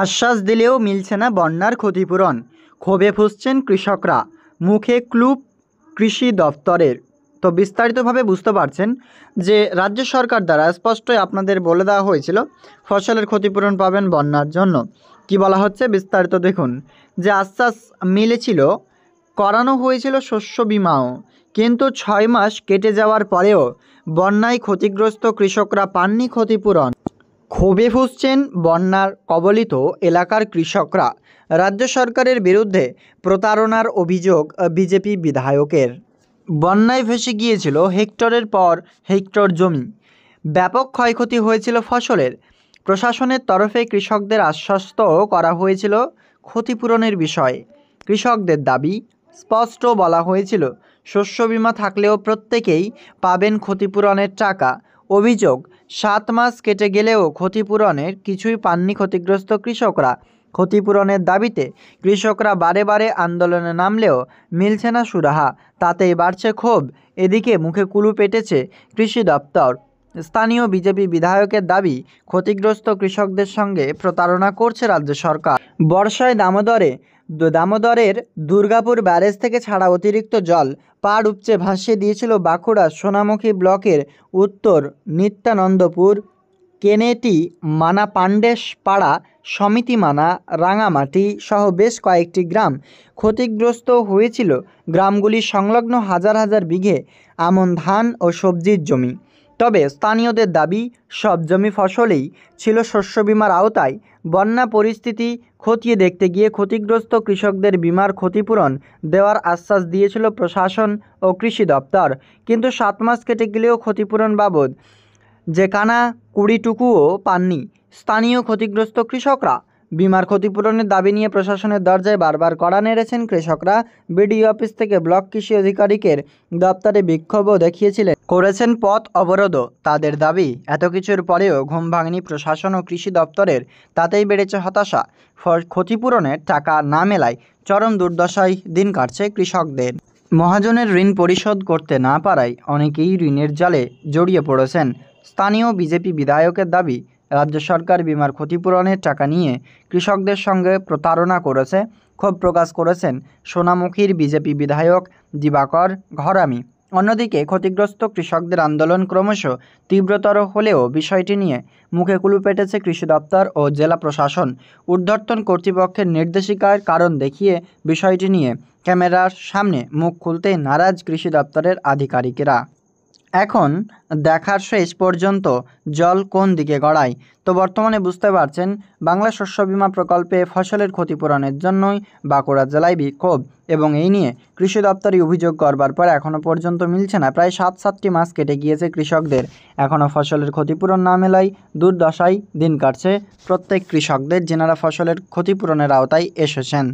আশ্বাস দিলেও মিলছে না বন্যার ক্ষতিপূরণ। ক্ষোভে ফুঁসছেন কৃষকরা, মুখে ক্লুপ কৃষি দফতরের। তো বিস্তারিতভাবে বুঝতে পারছেন যে রাজ্য সরকার দ্বারা স্পষ্টই আপনাদের বলে দেওয়া হয়েছিল ফসলের ক্ষতিপূরণ পাবেন বন্যার জন্য। কি বলা হচ্ছে বিস্তারিত দেখুন। যে আশ্বাস মিলেছিল, করানো হয়েছিল শস্য বিমাও, কিন্তু 6 মাস কেটে যাওয়ার পরেও বন্যায় ক্ষতিগ্রস্ত কৃষকরা পাননি ক্ষতিপূরণ। ক্ষোভে ফুঁসছেন বন্যার কবলিত এলাকার কৃষকরা। রাজ্য সরকারের বিরুদ্ধে প্রতারণার অভিযোগ বিজেপি বিধায়কের। বন্যায় ভেসে গিয়েছিল হেক্টরের পর হেক্টর জমি, ব্যাপক ক্ষয়ক্ষতি হয়েছিল ফসলের। প্রশাসনের তরফে কৃষকদের আশ্বস্ত করা হয়েছিল ক্ষতিপূরণের বিষয়ে। কৃষকদের দাবি স্পষ্ট, বলা হয়েছিল শস্য বিমা থাকলেও প্রত্যেকেই পাবেন ক্ষতিপূরণের টাকা। অভিযোগ, 7 মাস কেটে গেলেও ক্ষতিপূরণের কিছুই পাননি ক্ষতিগ্রস্ত কৃষকরা। ক্ষতিপূরণের দাবিতে কৃষকরা বারে বারে আন্দোলনে নামলেও মিলছে না সুরাহা, তাতেই বাড়ছে ক্ষোভ। এদিকে মুখে কুলুপ এঁটেছে কৃষি দপ্তর। স্থানীয় বিজেপি বিধায়কের দাবি, ক্ষতিগ্রস্ত কৃষকদের সঙ্গে প্রতারণা করছে রাজ্য সরকার। বর্ষায় দামোদরের দুর্গাপুর ব্যারেজ থেকে ছাড়া অতিরিক্ত জল পাড় উপচে ভাসিয়ে দিয়েছিল বাঁকুড়া সোনামুখী ব্লকের উত্তর নিত্যানন্দপুর, কেনেটি মানা, পাণ্ডেশ পাড়া, সমিতি মানা, রাঙামাটি সহ বেশ কয়েকটি গ্রাম ক্ষতিগ্রস্ত হয়েছিল। গ্রামগুলি সংলগ্ন হাজার হাজার বিঘে আমন ধান ও সবজির জমি। তবে স্থানীয়দের দাবি, সব জমি ফসলেই ছিল শস্য বিমার আওতায়। বন্যা পরিস্থিতি খতিয়ে দেখতে গিয়ে ক্ষতিগ্রস্ত কৃষকদের বিমার ক্ষতিপূরণ দেওয়ার আশ্বাস দিয়েছিল প্রশাসন ও কৃষি দপ্তর, কিন্তু 7 মাস কেটে গেলেও ক্ষতিপূরণ বাবদ যে কানা 20টুকুও পাননি স্থানীয় ক্ষতিগ্রস্ত কৃষকরা। বিমার ক্ষতিপূরণের দাবি নিয়ে প্রশাসনের দরজায় বারবার কড়া নেড়েছেন কৃষকরা। বিডিও অফিস থেকে ব্লক কৃষি আধিকারিকের দপ্তরে বিক্ষোভও দেখিয়েছিলেন, করেছেন পথ অবরোধও। তাদের দাবি, এত কিছুর পরেও ঘুম ভাঙেনি প্রশাসন ও কৃষি দপ্তরের, তাতেই বেড়েছে হতাশা। ক্ষতিপূরণের টাকা না মেলায় চরম দুর্দশায় দিন কাটছে কৃষকদের। মহাজনের ঋণ পরিশোধ করতে না পারায় অনেকেই ঋণের জালে জড়িয়ে পড়েছেন। স্থানীয় বিজেপি বিধায়কের দাবি, রাজ্য সরকার বিমার ক্ষতিপূরণের টাকা নিয়ে কৃষকদের সঙ্গে প্রতারণা করেছে। ক্ষোভ প্রকাশ করেছেন সোনামুখীর বিজেপি বিধায়ক দিবাকর ঘরামি। অন্যদিকে ক্ষতিগ্রস্ত কৃষকদের আন্দোলন ক্রমশ তীব্রতর হলেও বিষয়টি নিয়ে মুখে কুলুপ এঁটেছে কৃষি দপ্তর ও জেলা প্রশাসন। ঊর্ধ্বতন কর্তৃপক্ষের নির্দেশিকার কারণ দেখিয়ে বিষয়টি নিয়ে ক্যামেরার সামনে মুখ খুলতেই নারাজ কৃষি দপ্তরের আধিকারিকেরা। এখন দেখার শেষ পর্যন্ত জল কোন দিকে গড়ায়। তো বর্তমানে বুঝতে পারছেন, বাংলা শস্য বিমা প্রকল্পে ফসলের ক্ষতিপূরণের জন্যই বাঁকুড়া জেলায় বিক্ষোভ, এবং এই নিয়ে কৃষি দপ্তরে অভিযোগ করবার পর এখনও পর্যন্ত মিলছে না। প্রায় 7-7টি মাস কেটে গিয়েছে কৃষকদের, এখনও ফসলের ক্ষতিপূরণ না মেলায় দুর্দশায় দিন কাটছে প্রত্যেক কৃষকদের, যেনারা ফসলের ক্ষতিপূরণের আওতায় এসেছেন।